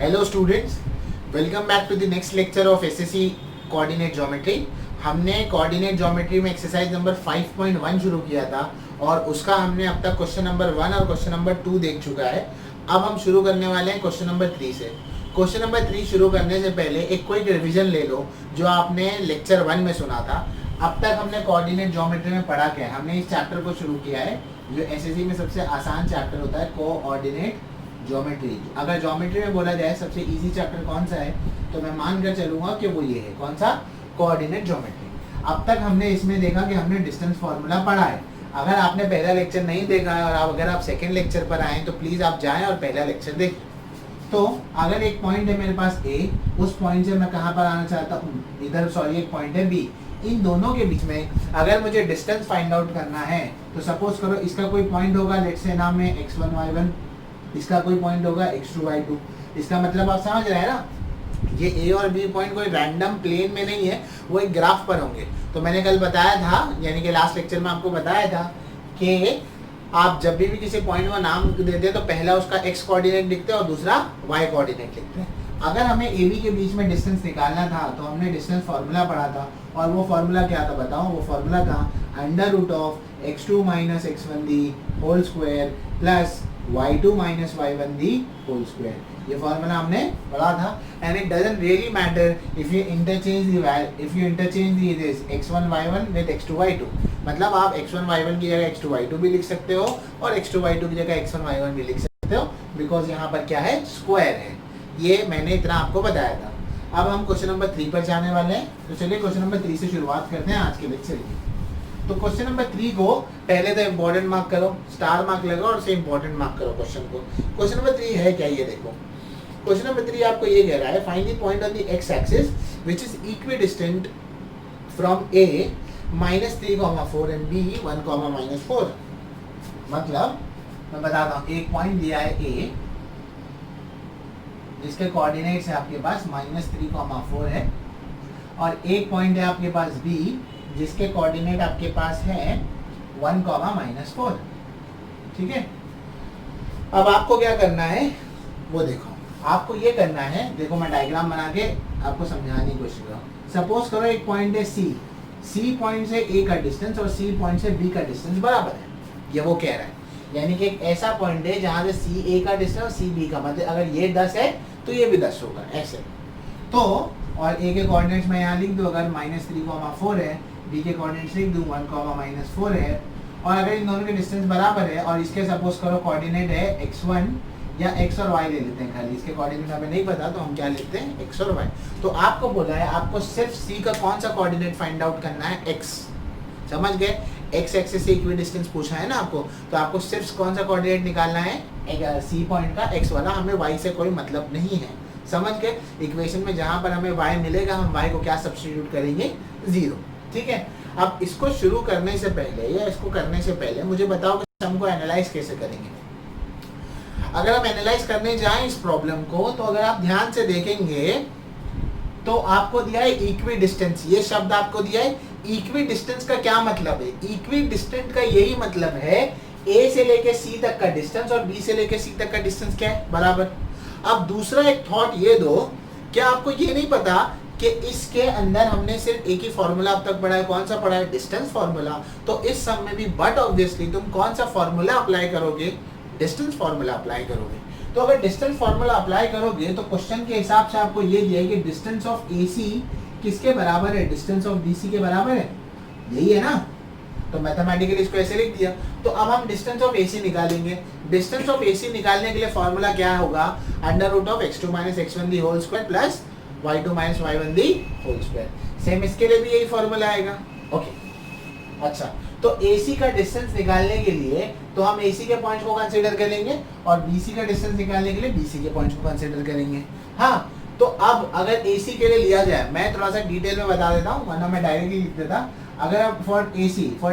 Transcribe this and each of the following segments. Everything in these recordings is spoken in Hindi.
Hello students, welcome back to the next lecture of SSC coordinate geometry. हमने कोऑर्डिनेट ज्योमेट्री में एक्सरसाइज नंबर 5.1 शुरू किया था और उसका हमने अब तक क्वेश्चन नंबर 1 और क्वेश्चन नंबर 2 देख चुका है। अब हम शुरू करने वाले हैं क्वेश्चन नंबर 3 से। क्वेश्चन नंबर 3 शुरू करने से पहले एक क्विक रिवीजन ले लो जो आपने लेक्चर 1 में सुना था। अब तक हमने कोऑर्डिनेट ज्योमेट्री में पढ़ा क्या है? हमने इस चैप्टर को शुरू किया है जो एसएससी में सबसे आसान चैप्टर होता है, कोऑर्डिनेट ज्योमेट्री। अगर ज्योमेट्री में बोला जाए सबसे इजी चैप्टर कौन सा है तो मैं मान कर चलूंगा कि वो ये है। कौन सा? Coordinate geometry. अब तक हमने इसमें देखा कि हमने डिस्टेंस फार्मूला पढ़ा है। अगर आपने पहला लेक्चर नहीं देखा है और अगर आप सेकंड लेक्चर पर आए तो प्लीज़ आप जाएं और पहला लेक्चर देखें। तो अगर एक पॉइंट है मेरे पास ए, उस पॉइंट से मैं कहाँ पर आना चाहता हूँ? इधर, सॉरी, एक पॉइंट है बी। इन दोनों के बीच में अगर मुझे डिस्टेंस फाइंड आउट करना है तो सपोज करो इसका कोई पॉइंट होगा, लेट्स से नाम है x1 y1, इसका कोई पॉइंट होगा x2 y2। इसका मतलब आप समझ रहे हैं ना, ये ए और बी पॉइंट कोई रैंडम प्लेन में नहीं है, वो एक ग्राफ पर होंगे। तो मैंने कल बताया था, यानी कि लास्ट लेक्चर में आपको बताया था कि आप जब भी किसी पॉइंट को नाम देते हैं तो पहला उसका x कोऑर्डिनेट लिखते हैं और दूसरा y कोऑर्डिनेट लिखते हैं। अगर हमें ए बी के बीच में डिस्टेंस निकालना था तो हमने डिस्टेंस फार्मूला पढ़ा था और वो फार्मूला क्या था बताओ? वो फार्मूला था √ x2 - x1 the whole square plus y2 - y1 the whole square. ये फार्मूला हमने पढ़ा था। And it doesn't really matter if you interchange this x1 y1 with x2 y2। मतलब आप x1 y1 की जगह x2 y2 भी लिख सकते हो और x2 y2 की जगह x1 y1 भी लिख सकते हो, बिकॉज यहाँ पर क्या है? स्क्वायर है। ये मैंने इतना आपको बताया था। अब हम क्वेश्चन नंबर 3 पर जाने वाले हैं, तो चलिए क्वेश्चन नंबर 3 से शुरुआत करते हैं आज के लेक्चर की। तो क्वेश्चन नंबर 3 को पहले तो इम्पोर्टेंट मार्क करो, स्टार मार्क लगाओ और से इम्पोर्टेंट मार्क करो क्वेश्चन को। क्वेश्चन नंबर 3 है क्या? ये देखो, क्वेश्चन नंबर 3 आपको ये कह रहा है, find the point on the x axis which is equidistant from A -3, 4 and B 1, -4। मतलब मैं बताता हूँ, एक पॉइंट दिया है ए जिसके कोऑर्डिनेट्स है आपके पास -3, 4 है, और एक पॉइंट है आपके पास बी जिसके कोऑर्डिनेट आपके पास है 1, -4। ठीक है। अब आपको क्या करना है वो देखो। आपको ये करना है, देखो मैं डायग्राम बना के आपको समझाने की कोशिश कर रहा हूँ। सपोज करो एक पॉइंट है सी पॉइंट से ए का डिस्टेंस और सी पॉइंट से बी का डिस्टेंस बराबर है, ये वो कह रहा है। यानी कि एक ऐसा पॉइंट है जहां से सी ए का डिस्टेंस और सी बी का, मतलब अगर ये 10 है तो ये भी 10 होगा, ऐसे। तो और ए के कोऑर्डिनेट्स मैं यहाँ लिख दूँ, अगर -3, 4 है, बी के कोऑर्डिनेट्स लिख दूँ 1, -4 है, और अगर इन दोनों के डिस्टेंस बराबर है और इसके सपोज करो कोऑर्डिनेट है x1 या x और y ले लेते हैं, खाली इसके कोऑर्डिनेट हमें नहीं पता तो हम क्या लेते हैं? x और y। तो आपको बोला है आपको सिर्फ c का कौन सा कोऑर्डिनेट फाइंड आउट करना है? x। समझ गए? x एक्सिस से इक्विडिस्टेंस पूछा है ना आपको, तो आपको सिर्फ कौन सा कोऑर्डिनेट निकालना है? c पॉइंट का, x वाला। हमें y से कोई मतलब नहीं है। समझ गए? इक्वेशन में जहां पर हमें y मिलेगा हम y को क्या सब्स्टिट्यूट करेंगे? 0। ठीक है। अब इसको शुरू करने से पहले या इसको करने से पहले मुझे बताओ कि सम को एनालाइज कैसे करेंगे। अगर हम एनालाइज करने जाएं इस प्रॉब्लम को, तो अगर आप ध्यान से देखेंगे तो आपको दिया है इक्वी डिस्टेंस। ये शब्द आपको दिया है। इक्वी डिस्टेंस का क्या मतलब है? इक्वी डिस्टेंस का यही मतलब है ए से लेके सी तक का डिस्टेंस और बी से लेके सी तक का डिस्टेंस क्या है? बराबर। अब दूसरा एक थॉट ये दो, क्या आपको ये नहीं पता कि इसके अंदर हमने सिर्फ एक ही फॉर्मूला अब तक पढ़ा है? कौन सा पढ़ा है? Distance formula. तो इस सम में भी बट ऑब्वियसली तुम कौन सा फॉर्मूला अप्लाई करोगे? डिस्टेंस फॉर्मूला अप्लाई करोगे। तो अगर डिस्टेंस फॉर्मूला अप्लाई करोगे तो क्वेश्चन के हिसाब से आपको ये दिया है कि डिस्टेंस ऑफ AC किसके बराबर है? डिस्टेंस ऑफ BC के बराबर है, यही है ना? तो मैथमेटिकली इसको ऐसे लिख दिया। तो अब हम डिस्टेंस ऑफ AC निकालेंगे। डिस्टेंस ऑफ AC निकालने के लिए फॉर्मूला क्या होगा? √ x2 - x1 the whole square plus y2 - y1 the whole square. Same इसके लिए भी यही फॉर्मूला आएगा। ओके, अच्छा। तो AC का डिस्टेंस निकालने के लिए तो हम AC के पॉइंट को कंसीडर करेंगे और BC का डिस्टेंस निकालने के लिए BC के पॉइंट को कंसीडर करेंगे। हाँ, तो अब अगर AC के लिए लिया जाए, मैं थोड़ा सा डिटेल में बता देता हूँ वरना मैं डायरेक्टली लिख देता। अगर आप फॉर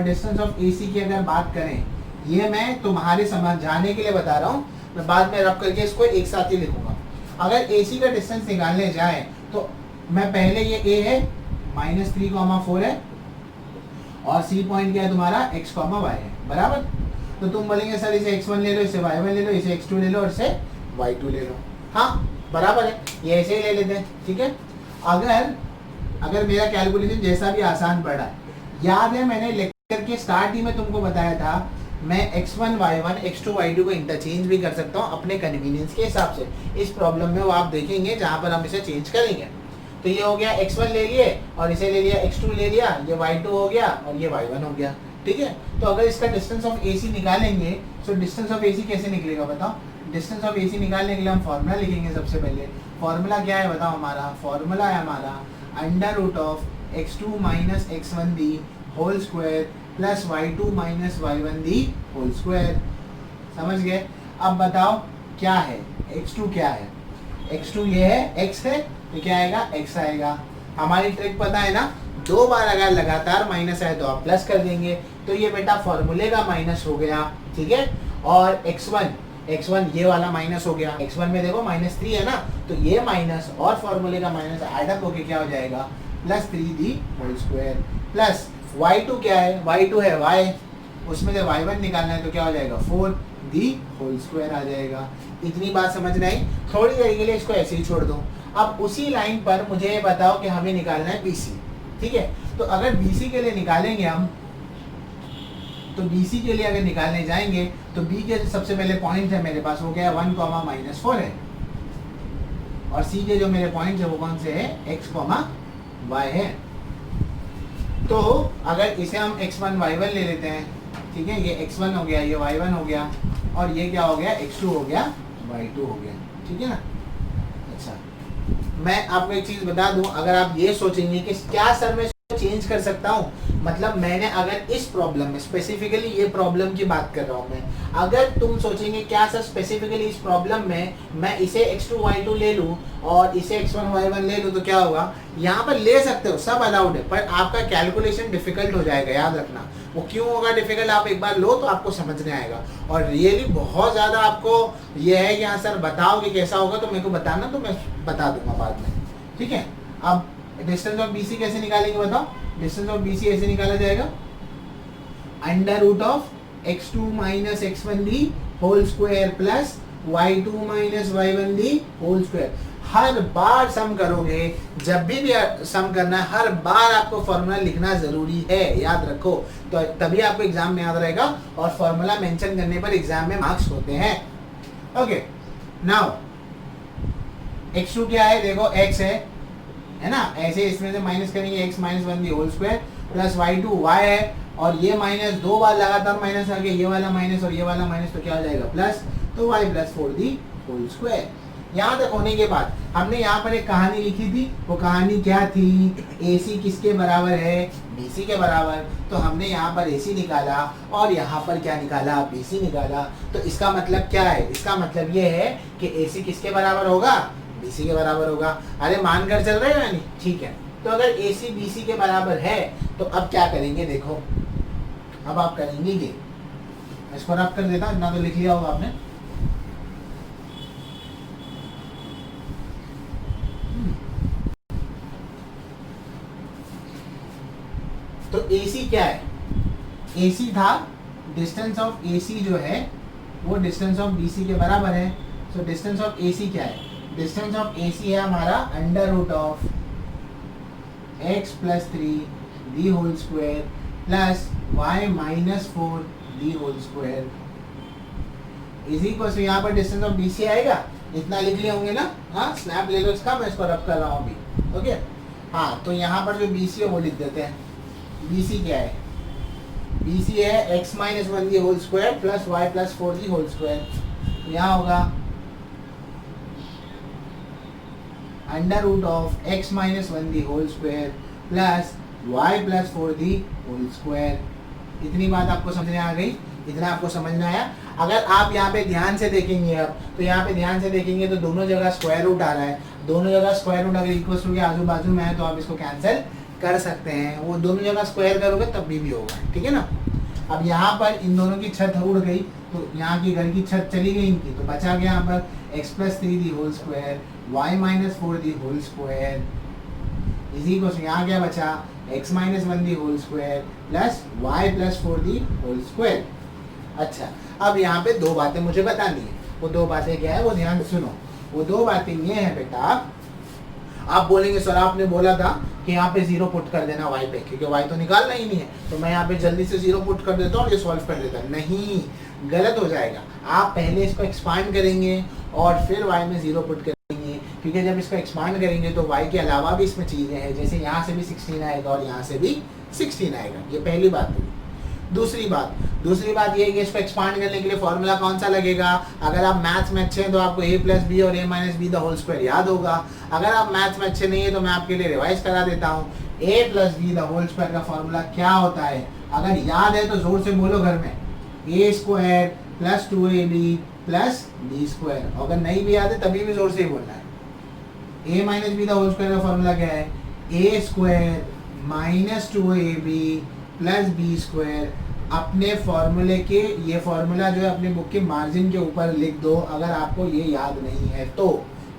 डिस्टेंस ऑफ AC की अगर बात करें, ये मैं तुम्हारे समझाने के लिए बता रहा हूँ, मैं बाद में रब करके इसको एक साथ ही लिखूंगा। अगर AC का डिस्टेंस निकालने जाए तो मैं पहले ये A है -3, 4 है और C पॉइंट क्या है तुम्हारा? x, y है, बराबर। तो तुम बोलेंगे सर इसे x1 ले लो, इसे y1 ले लो, इसे x2 ले लो और इसे y2 ले लो। हाँ, बराबर है, ये ऐसे ही ले लेते हैं, ठीक है। अगर मेरा कैलकुलेशन जैसा भी आसान पड़ा, याद है मैंने लेक्चर के स्टार्ट ही में तुमको बताया था मैं x1 y1 x2 y2 को इंटरचेंज भी कर सकता हूँ अपने कन्वीनियंस के हिसाब से। इस प्रॉब्लम में वो आप देखेंगे जहाँ पर हम इसे चेंज करेंगे। तो ये हो गया x1 ले लिए और इसे ले लिया x2 ले लिया, ये y2 हो गया और ये y1 हो गया, ठीक है। तो अगर इसका डिस्टेंस ऑफ AC निकालेंगे तो डिस्टेंस ऑफ AC कैसे निकलेगा बताओ। डिस्टेंस ऑफ AC निकालने के लिए हम फॉर्मूला लिखेंगे। सबसे पहले फॉर्मूला क्या है बताओ, हमारा फॉर्मूला है हमारा under root of x2 minus x1 the whole square plus y2 minus y1 the whole square. समझ गए। अब बताओ क्या है x2, क्या है x2, ये है x है तो क्या आएगा x आएगा। हमारी ट्रिक पता है ना, दो बार अगर लगातार माइनस आए तो आप प्लस कर देंगे। तो ये बेटा फॉर्मूले का माइनस हो गया, ठीक है। और x1 ये वाला माइनस हो गया। x1 में देखो -3 है ना, तो ये माइनस और फॉर्मूले का माइनस एडअप होके क्या हो जाएगा +3 the whole square plus y2 क्या है, y2 है y, उसमें से y1 निकालना है तो क्या हो जाएगा 4 दी होल स्क्वायर आ जाएगा। इतनी बात समझ में आई। थोड़ी देर के लिए इसको ऐसे ही छोड़ दो। अब उसी लाइन पर मुझे ये बताओ कि हमें निकालना है BC, ठीक है। तो अगर BC के लिए निकालेंगे हम, तो BC के लिए अगर निकालने जाएंगे तो B के सबसे पहले पॉइंट है मेरे पास, वो क्या है 1, -4 है। और C के जो मेरे पॉइंट है वो कौन से है x, y है। तो अगर इसे हम x1 y1 ले लेते हैं, ठीक है, ये x1 हो गया, ये y1 हो गया और ये क्या हो गया x2 हो गया y2 हो गया, ठीक है ना। अच्छा, मैं आपको एक चीज बता दूं, अगर आप ये सोचेंगे कि क्या सर मैं चेंज कर सकता हूँ, मतलब मैंने अगर इस प्रॉब्लम में स्पेसिफिकली ये प्रॉब्लम की बात कर रहा हूँ मैं, अगर तुम सोचेंगे क्या सर स्पेसिफिकली इस प्रॉब्लम में मैं इसे x2 y2 ले लूँ और इसे x1 y1 ले लूँ तो क्या होगा, यहाँ पर ले सकते हो, सब अलाउड है, पर आपका कैलकुलेशन डिफिकल्ट हो जाएगा। याद रखना, वो क्यों होगा डिफिकल्ट, आप एक बार लो तो आपको समझने आएगा। और रियली बहुत ज़्यादा आपको ये है कि हाँ सर बताओगे कैसा होगा, तो मेरे को बताना, तो मैं बता दूंगा बाद में, ठीक है। अब डिस्टेंस ऑफ BC कैसे निकालेंगे बताओ। डिस्टेंस ऑफ BC ऐसे निकाला जाएगा under root of x2 minus x1 the whole square plus y2 minus y1 the whole square. हर बार सम करोगे, जब भी सम करना है, हर बार आपको फॉर्मूला लिखना जरूरी है, याद रखो, तो तभी आपको एग्जाम में याद रहेगा। और फॉर्मूला मेंशन करने पर एग्जाम में मार्क्स होते हैं। ओके, नाउ x2 क्या है, देखो x है ना, ऐसे इसमें से माइनस करेंगे x minus 1 the whole square plus y2 y है, और ये माइनस दो बार लगातार माइनस आ गया, ये वाला माइनस और ये वाला माइनस, तो क्या हो जाएगा प्लस, तो y plus 4 the whole square. यहाँ तक होने के बाद हमने यहाँ पर एक कहानी लिखी थी, वो कहानी क्या थी, AC किसके बराबर है, BC के बराबर। तो हमने यहाँ पर AC निकाला और यहाँ पर क्या निकाला, BC निकाला। तो इसका मतलब क्या है, इसका मतलब ये है कि AC किसके बराबर होगा, BC के बराबर होगा। अरे मान कर चल रहे हैं, ठीक है। तो अगर AC BC के बराबर है तो अब क्या करेंगे, देखो अब आप करेंगे ये, इसको रब कर देता, इतना तो लिख लिया होगा आपने। तो AC क्या है, AC था डिस्टेंस ऑफ AC जो है वो डिस्टेंस ऑफ BC के बराबर है। तो डिस्टेंस ऑफ AC क्या है, डिस्टेंस ऑफ AC है हमारा under root of x plus 3 the whole square plus y minus 4 the whole square is equal to, यहाँ पर डिस्टेंस ऑफ BC आएगा, इतना लिख लिए होंगे ना। हाँ, स्नैप ले लो इसका, मैं इसको रब कर रहा हूँ अभी। ओके, हाँ, तो यहाँ पर जो BC है वो लिख देते हैं। BC क्या है, BC है x minus 1 the whole square plus y plus 4 the whole square. यहाँ होगा under root of x minus 1 the whole square plus y plus 4 the whole square. इतनी बात आपको समझ में आ गई, इतना आपको समझ में आया। अगर आप यहाँ पे ध्यान से देखेंगे, अब तो यहाँ पे ध्यान से देखेंगे तो दोनों जगह स्क्वायर रूट आ रहा है। दोनों जगह स्क्वायर रूट अगर इक्वल टू के आजू बाजू में है तो आप इसको कैंसिल कर सकते हैं। वो दोनों जगह स्क्वायर करोगे तब भी होगा, ठीक है ना। अब यहाँ पर इन दोनों की छत उड़ गई, तो यहाँ की घर की छत चली गई इनकी, तो बचा गया यहाँ पर x plus 3 the whole square y minus 4 the whole square इसी को, यहाँ क्या बचा x minus 1 the whole square plus y plus 4 the whole square. अच्छा, अब यहाँ पे दो बातें मुझे बतानी है। वो दो बातें क्या है वो ध्यान सुनो। वो दो बातें ये है बेटा, आप बोलेंगे सर आपने बोला था कि यहाँ पे जीरो पुट कर देना y पे, क्योंकि y तो निकालना ही नहीं है, तो मैं यहाँ पे जल्दी से जीरो पुट कर देता हूँ और ये सॉल्व कर देता। नहीं, गलत हो जाएगा। आप पहले इसको एक्सपांड करेंगे और फिर y में जीरो पुट करेंगे, क्योंकि जब इसको एक्सपांड करेंगे तो y के अलावा भी इसमें चीजें हैं, जैसे यहाँ से भी 16 आएगा और यहाँ से भी 16 आएगा। ये पहली बात हुई। दूसरी बात ये है कि इसको एक्सपांड करने के लिए फॉर्मूला कौन सा लगेगा। अगर आप मैथ्स में अच्छे हैं तो आपको a प्लस बी और a minus B the whole square याद होगा। अगर आप मैथ्स में अच्छे नहीं है तो मैं आपके लिए रिवाइज करा देता हूँ। a plus B the whole square का फॉर्मूला क्या होता है, अगर याद है तो जोर से बोलो घर में, a square plus 2ab plus B square. अगर नहीं भी याद है तभी भी जोर से ही बोलना है। a minus B the whole square का फॉर्मूला क्या है, a square minus 2ab plus B square. अपने फॉर्मूले के ये फॉर्मूला जो है अपने बुक के मार्जिन के ऊपर लिख दो अगर आपको ये याद नहीं है तो,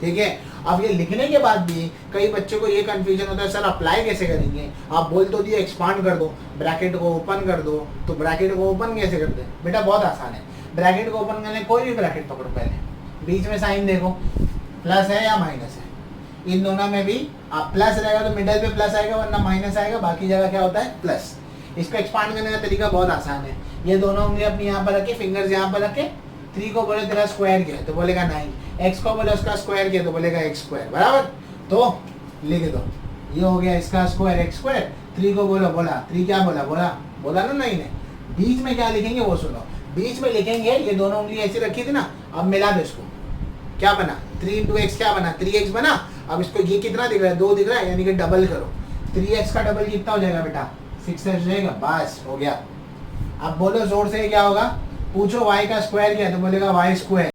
ठीक है। अब ये लिखने के बाद भी कई बच्चों को ये कंफ्यूजन होता है सर अप्लाई कैसे करेंगे। आप बोल तो दिए एक्सपांड कर दो, ब्रैकेट को ओपन कर दो, तो ब्रैकेट को ओपन कैसे करते हैं बेटा, बहुत आसान है। ब्रैकेट को ओपन करने कोई भी ब्रैकेट पकड़ो, पहले बीच में साइन देखो प्लस है या माइनस है। इन दोनों में भी आप प्लस रहेगा तो मिडल पे प्लस आएगा वरना माइनस आएगा, बाकी जगह क्या होता है प्लस। इसको एक्सपांड करने का तरीका बहुत आसान है। ये दोनों उंगली अपनी यहाँ पर रखे, फिंगर्स यहाँ पर रखे, 3 को बोले तेरा स्क्वायर किया तो बोलेगा 9, x को बोले उसका स्क्वायर किया तो बोलेगा x स्क्वायर, बराबर। तो लिख दो, ये हो गया इसका स्क्वायर x स्क्वायर। 3 को बोलो, बोला 3 क्या बोला, बोला ना 9 है। बीच में क्या लिखेंगे वो सुनो, बीच में लिखेंगे ये दोनों उंगली ऐसी रखी थी ना, अब मिला दो इसको, क्या बना 3 इंटू एक्स, क्या बना 3x बना। अब इसको ये कितना दिख रहा है, 2 दिख रहा है, यानी कि डबल करो। 3x का डबल कितना हो जाएगा बेटा, 6x रहेगा, बस हो गया। अब बोलो जोर से क्या होगा, पूछो y का स्क्वायर क्या है तो बोलेगा y स्क्वायर।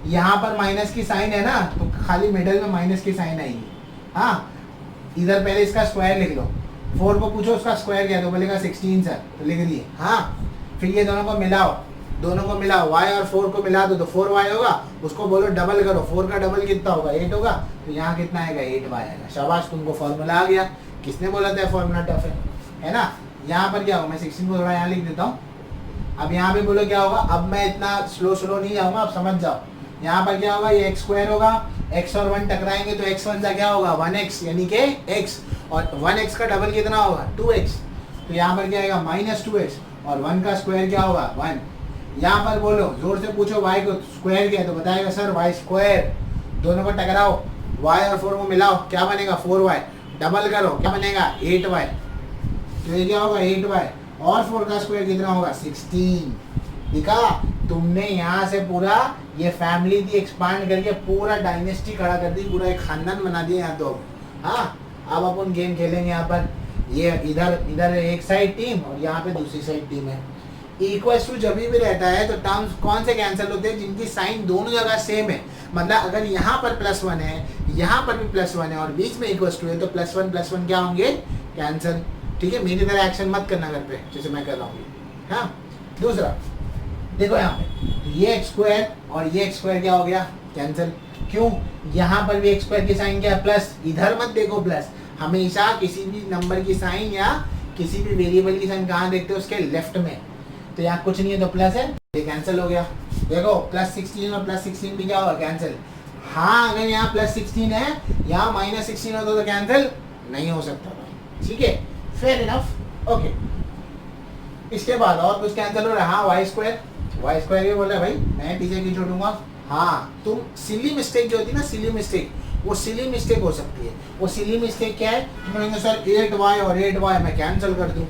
यहाँ पर माइनस की साइन है ना तो खाली मिडल में माइनस की साइन आएगी। हाँ, इधर पहले इसका स्क्वायर लिख लो। 4 को पूछो उसका स्क्वायर क्या है तो बोलेगा 16 सर, तो लिख दिए। हाँ, फिर ये दोनों को मिलाओ, y और 4 को मिला दो तो 4y होगा। उसको बोलो डबल करो, 4 का डबल कितना होगा 8 होगा, तो यहाँ कितना आएगा 8y आएगा। शाबाश, तुमको फॉर्मूला आ गया। किसने बोला था फॉर्मूला टफ है ना। यहाँ पर क्या होगा, मैं 16 को थोड़ा यहाँ लिख देता हूँ। अब यहाँ पे बोलो क्या होगा, अब मैं इतना स्लो नहीं जाऊंगा, अब समझ जाओ। यहाँ पर क्या होगा, ये x स्क्वायर होगा, x और 1 टकराएंगे तो x वन सा क्या होगा 1x, यानी कि x, और 1x का डबल कितना होगा 2x, तो यहाँ पर क्या आएगा -2x, और 1 का स्क्वायर क्या होगा 1। यहाँ पर बोलो जोर से पूछो y को स्क्वायर क्या है तो बताएगा सर y स्क्वायर। दोनों को टकराओ, y और 4 को मिलाओ, क्या बनेगा 4y, डबल करो क्या बनेगा 8y, तो ये क्या होगा 8y, और 4 का स्क्वायर कितना होगा 16। दिखा तुमने, यहाँ से पूरा ये फैमिली थी एक्सपांड करके पूरा डायनेस्टी खड़ा कर दी, पूरा एक खानदान बना दिया यहाँ तो। हाँ, अब अपन गेम खेलेंगे यहाँ पर। ये इधर एक साइड टीम और यहाँ पे दूसरी साइड टीम है। इक्वल्स टू जब भी रहता है तो टर्म्स कौन से कैंसिल होते हैं, जिनकी साइन दोनों जगह सेम है। मतलब अगर यहाँ पर +1 है, यहाँ पर भी +1 है और बीच में इक्वल्स टू है तो +1 क्या होंगे कैंसिल। ठीक है, मेरी तरह एक्शन मत करना घर पे जैसे मैं कर रहा हूँ। हाँ, दूसरा देखो यहाँ पे ये x स्क्वायर और ये x स्क्वायर क्या हो गया कैंसिल। क्यों, यहाँ पर भी x स्क्वायर की साइन क्या है प्लस, इधर मत देखो प्लस, हमेशा किसी भी नंबर की साइन या किसी भी वेरिएबल की साइन कहाँ देखते हो, उसके लेफ्ट में। तो यहाँ कुछ नहीं है तो प्लस है, ये कैंसिल हो गया। देखो +16 और +16 भी क्या होगा कैंसिल। हाँ, अगर यहाँ +16 है, यहाँ -16 होता तो कैंसिल नहीं हो सकता भाई। ठीक है, फेयर इनफ, ओके। इसके बाद और कुछ कैंसिल हो रहा है। हाँ, y स्क्वायर ये बोल रहा है भाई, मैं पीछे की छोड़ूंगा। हाँ, तुम सिली मिस्टेक जो होती है ना, सिली मिस्टेक, वो सिली मिस्टेक हो सकती है। वो सिली मिस्टेक क्या है, तुम बोलेंगे सर 8y और 8y मैं कैंसिल कर दूं,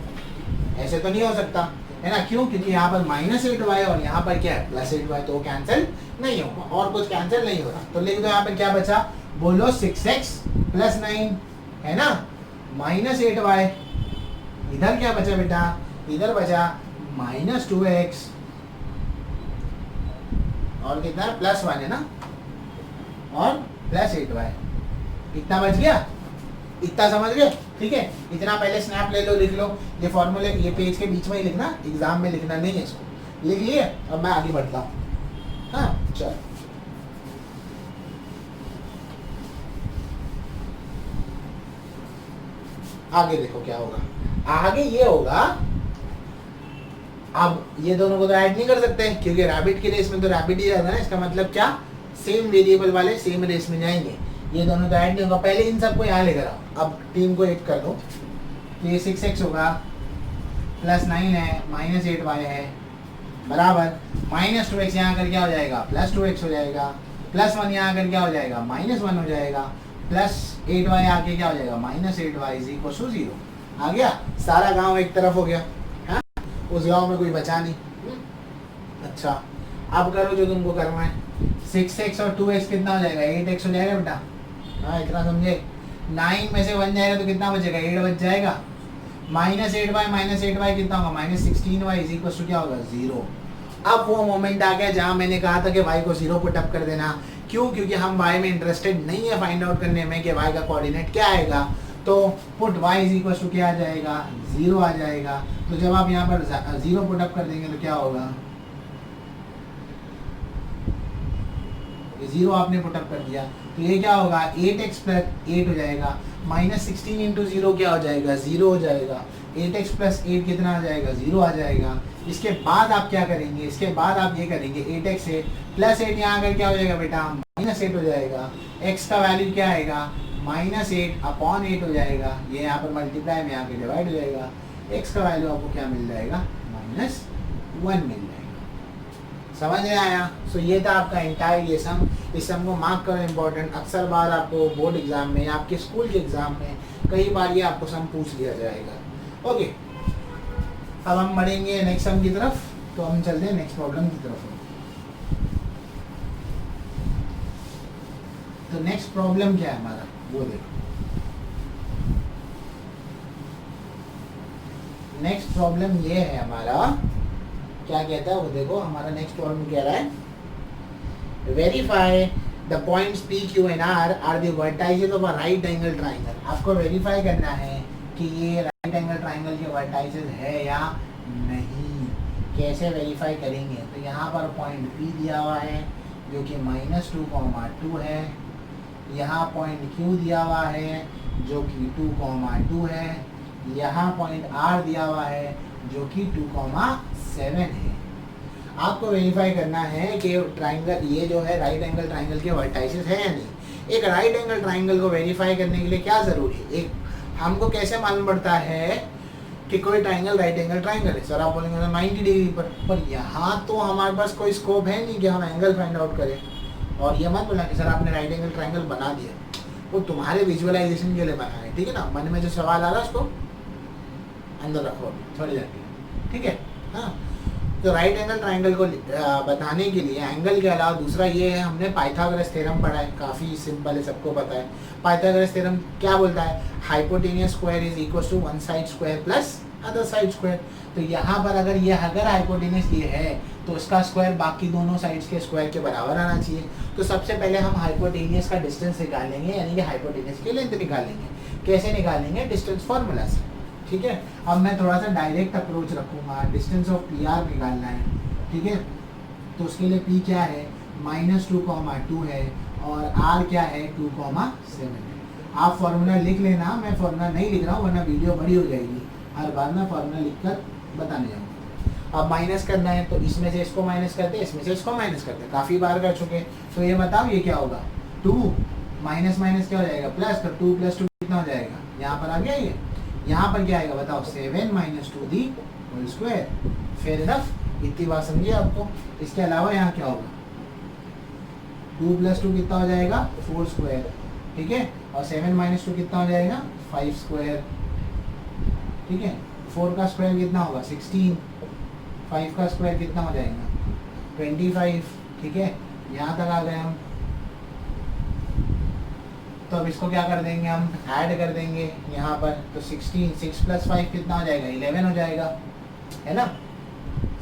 ऐसे तो नहीं हो सकता है ना। क्यों, क्योंकि यहाँ पर -8y और यहाँ पर क्या है +8y, तो कैंसिल नहीं होगा और कुछ कैंसिल नहीं हो रहा। तो लिख दो यहाँ पर क्या बचा, बोलो 6x + 9 है ना, -8y। इधर क्या बचा बेटा, इधर बचा -2x और कितना +1 है ना, और +8y। इतना बच गया, इतना समझ गए। ठीक है, इतना पहले स्नैप ले लो, लिख लो। ये फॉर्मूले ये पेज के बीच में ही लिखना, एग्जाम में लिखना नहीं है, इसको लिख लिए। अब मैं आगे बढ़ता हूँ। हाँ चल, आगे देखो क्या होगा। आगे ये होगा, अब ये दोनों को तो ऐड नहीं कर सकते क्योंकि रैबिट की रेस में तो रैबिट ही रहता है ना। इसका मतलब क्या, सेम वेरिएबल वाले सेम रेस में जाएंगे, ये दोनों तो ऐड नहीं होगा। पहले इन सबको यहाँ लेकर आओ, अब 3 को 1 कर दो तो ये 6x होगा, +9 है, -8y है, बराबर -2x यहाँ कर क्या हो जाएगा, +2x हो जाएगा, +1 यहाँ कर क्या हो जाएगा, -1 हो जाएगा, +8y आके क्या हो जाएगा, -8y = 0। आ गया, सारा गांव एक तरफ हो गया, हाँ? उस गांव में कोई बचा नहीं। अच्छा, अब करो जो तुमको करना है। 6x और 2x कितना हो जाएगा, 8x हो जाएगा बेटा, हाँ इतना समझे। 9 में से 1 जाएगा तो कितना बचेगा, 8 बच जाएगा। -8y कितना होगा, -16y = क्या होगा, 0। अब वो मोमेंट आ गया जहां मैंने कहा था कि y को 0 पुट अप कर देना। क्यों? क्योंकि हम y में इंटरेस्टेड नहीं है फाइंड आउट करने में कि y का कोऑर्डिनेट क्या आएगा। तो पुट y = क्या आ जाएगा, 0 आ जाएगा। तो जब आप यहाँ पर 0 पुट अप कर देंगे तो क्या होगा, 0 आपने पुट अप कर दिया तो ये क्या होगा, 8x + 8 हो जाएगा, -16 × 0 क्या हो जाएगा, 0 हो जाएगा। 8x + 8 कितना आ जाएगा, 0 आ जाएगा। इसके बाद आप क्या करेंगे, इसके बाद आप ये करेंगे, 8x है +8 यहाँ आकर क्या हो जाएगा बेटा, -8 हो जाएगा। x का वैल्यू क्या आएगा, -8/8 हो जाएगा। ये यहाँ पर मल्टीप्लाई में आके डिवाइड हो जाएगा। x का वैल्यू आपको क्या मिल जाएगा, -1 मिल जाएगा। समझ में आया? सो ये था आपका एंटायर ये सम। इस सम को मार्क करो, इम्पोर्टेंट। अक्सर बार आपको बोर्ड एग्जाम में, आपके स्कूल के एग्जाम में कई बार ये आपको सम पूछ लिया जाएगा। ओके, अब हम बढ़ेंगे नेक्स्ट सम की तरफ। तो हम चलते हैं नेक्स्ट प्रॉब्लम की तरफ। तो नेक्स्ट प्रॉब्लम क्या है हमारा, वो देखो। नेक्स्ट प्रॉब्लम ये है हमारा, क्या कहता है वो देखो। हमारा नेक्स्ट प्रॉब्लम कह रहा है, verify the points P, Q and R are the vertices of a right angle triangle. आपको वेरीफाई करना है कि ये राइट एंगल ट्राइंगल के वर्टाइसेस है या नहीं। कैसे वेरीफाई करेंगे, तो यहाँ पर पॉइंट P दिया हुआ है जो कि -2, है। यहाँ पॉइंट Q दिया हुआ है जो कि 2, है। यहाँ पॉइंट R दिया हुआ है जो कि 2,7 है। आपको वेरीफाई करना है कि ट्राइंगल ये जो है राइट एंगल ट्राइंगल के वर्टाइसेस है या नहीं। एक राइट एंगल ट्राइंगल को वेरीफाई करने के लिए क्या ज़रूरी है, एक हमको कैसे मालूम पड़ता है कि कोई ट्राइंगल राइट एंगल ट्राइंगल है। सर आप बोलेंगे 90 डिग्री पर यहाँ तो हमारे पास कोई स्कोप है नहीं कि हम एंगल फाइंड आउट करें। और ये मत बोला कि सर आपने राइट एंगल ट्राइंगल बना दिया, वो तुम्हारे विजुअलाइजेशन के लिए बना है, ठीक है ना। मन में जो सवाल आ रहा है उसको अंदर रखो थोड़ी देर के लिए, ठीक है। हाँ, तो राइट एंगल ट्राइंगल को बताने के लिए एंगल के अलावा दूसरा ये है, हमने पाइथागोरस थ्योरम पढ़ा है, काफ़ी सिंपल है, सबको पता है। पाइथागोरस थ्योरम क्या बोलता है, hypotenuse square is equal to one side square plus other side square. तो यहाँ पर अगर हाइपोटेनियस ये है तो उसका स्क्वायर बाकी दोनों साइड्स के स्क्वायर के बराबर आना चाहिए। तो सबसे पहले हम हाइपोटेनियस का डिस्टेंस निकालेंगे, यानी कि हाइपोटेनियस की लेंथ निकालेंगे। कैसे निकालेंगे, डिस्टेंस फार्मूला से, ठीक है। अब मैं थोड़ा सा डायरेक्ट अप्रोच रखूंगा, डिस्टेंस ऑफ पी आर निकालना है, ठीक है। तो उसके लिए पी क्या है, -2,2 है और आर क्या है, 2,7 है। आप फॉर्मूला लिख लेना, मैं फॉर्मूला नहीं लिख रहा हूँ वरना वीडियो बड़ी हो जाएगी। हर बार मैं फॉर्मूला लिख कर बताने जाऊँगा। अब माइनस करना है तो इसमें से इसको माइनस करते, इसमें से इसको माइनस करते, काफ़ी बार कर चुके। तो ये बताओ ये क्या होगा, 2 माइनस माइनस क्या हो जाएगा, प्लस। तो 2 + 2 कितना हो जाएगा, यहाँ पर आ गया ये। यहाँ पर क्या आएगा बताओ, 7 - 2 the whole square. Fair enough, इतनी बात समझिए आपको। इसके अलावा यहाँ क्या होगा, 2 + 2 कितना हो जाएगा, 4 स्क्वायर, ठीक है। और 7 - 2 कितना हो जाएगा, 5 स्क्वायर, ठीक है। 4 का स्क्वायर कितना होगा, 16। 5 का स्क्वायर कितना हो जाएगा, 25, ठीक है। यहाँ तक आ गए हम। तो अब इसको क्या कर देंगे, हम ऐड कर देंगे यहाँ पर। तो 16, 6 + 5 कितना हो जाएगा, 11 हो जाएगा, है ना।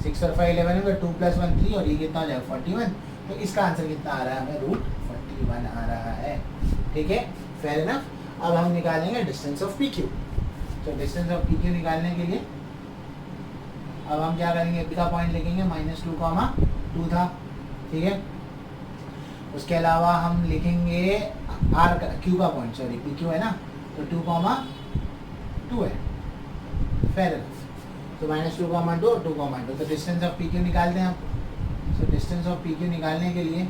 6 और 5 11 होगा, 2 + 1 3 और ये कितना हो जाएगा, 41। तो इसका आंसर कितना आ रहा है हमें, √41 आ रहा है, ठीक है। Fair enough. अब हम निकालेंगे डिस्टेंस ऑफ पी क्यू। तो डिस्टेंस ऑफ पी क्यू निकालने के लिए अब हम क्या करेंगे, पी का पॉइंट लिखेंगे, -2,2 था, ठीक है। उसके अलावा हम लिखेंगे आर का, क्यू का पॉइंट, सॉरी पी क्यू है ना, तो 2,2 है। Fair enough. तो -2,2 और 2,2। तो डिस्टेंस ऑफ पी क्यू निकालते हैं आप। सो डिस्टेंस ऑफ पी क्यू निकालने के लिए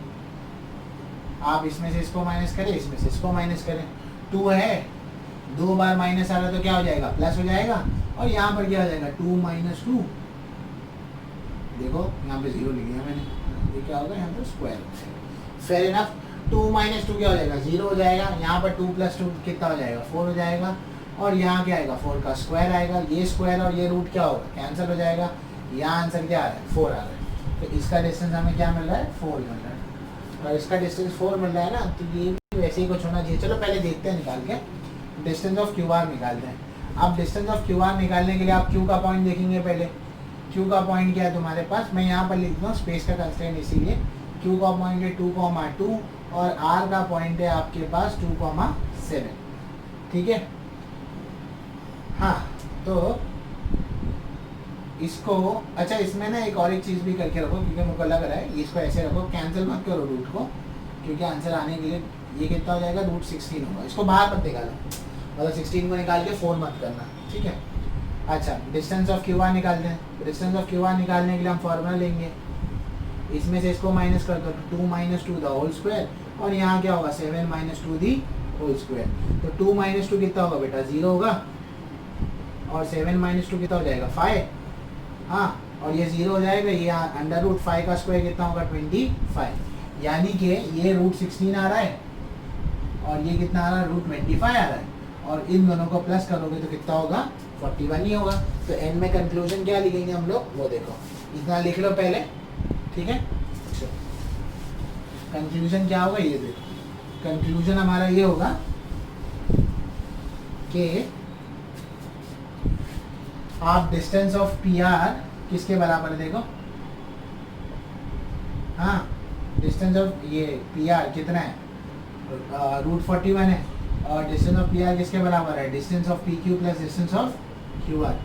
आप इसमें से इसको माइनस करें, इसमें से इसको माइनस करें। 2 है, 2 बार माइनस आ रहा तो क्या हो जाएगा, प्लस हो जाएगा। और यहाँ पर क्या हो जाएगा, 2 - 2, देखो यहाँ पे 0 लिख दिया मैंने, ये क्या होगा यहाँ पर स्क्वायर हो जाएगा। Fair enough. 2 - 2 क्या हो जाएगा, 0 हो जाएगा। यहाँ पर 2 + 2 कितना हो जाएगा, 4 हो जाएगा। और यहाँ क्या आएगा, 4 का स्क्वायर आएगा। ये स्क्वायर और ये रूट क्या होगा, कैंसिल हो जाएगा। यहाँ आंसर क्या आ रहा है, 4 आ रहा है। तो इसका डिस्टेंस हमें क्या मिल रहा है, 4 मिल रहा है। और इसका डिस्टेंस 4 मिल रहा है ना, तो ये भी वैसे ही कुछ होना चाहिए। चलो पहले देखते हैं निकाल के, डिस्टेंस ऑफ क्यू आर निकालते हैं। अब डिस्टेंस ऑफ क्यू आर निकालने के लिए आप क्यू का पॉइंट देखेंगे पहले। क्यू का पॉइंट क्या है तुम्हारे पास, मैं यहाँ पर लिख दूँ स्पेस का कंस्ट्रेंट, इसीलिए क्यू का पॉइंट है 2,2 और आर का पॉइंट है आपके पास 2,7। ठीक है। हाँ तो इसको, अच्छा इसमें ना एक और एक चीज़ भी करके रखो, क्योंकि मुझको लग रहा है इसको ऐसे रखो, कैंसिल मत करो रूट को, क्योंकि आंसर आने के लिए ये कितना हो जाएगा, √16 होगा। इसको बाहर मत निकालो, मतलब 16 को निकाल के 4 मत करना, ठीक है। अच्छा डिस्टेंस ऑफ क्यू आर निकालते हैं। डिस्टेंस ऑफ क्यू आर निकालने के लिए हम फॉर्मूला लेंगे, इसमें से इसको माइनस कर दो, 2 - 2 द होल स्क्वायर, और यहाँ क्या होगा, 7 - 2 दी होल स्क्वायर। तो 2 - 2 कितना होगा बेटा, 0 होगा। और 7 - 2 कितना हो जाएगा, 5। हाँ, और ये 0 हो जाएगा। ये √5 का स्क्वायर कितना होगा, 25। यानी कि ये √16 आ रहा है और ये कितना आ रहा है, √25 आ रहा है। और इन दोनों को प्लस करोगे तो कितना होगा, 41 ही होगा। तो एंड में कंक्लूजन क्या लिखेंगे हम लोग, वो देखो, इतना लिख लो पहले, ठीक है। कंक्लूजन क्या होगा, ये देखो, कंक्लूजन हमारा ये होगा कि आप डिस्टेंस ऑफ पी आर किसके बराबर है, देखो। हाँ, डिस्टेंस ऑफ ये पी आर कितना है, √41 है। और डिस्टेंस ऑफ पी आर किसके बराबर है, distance of P Q plus distance of Q are,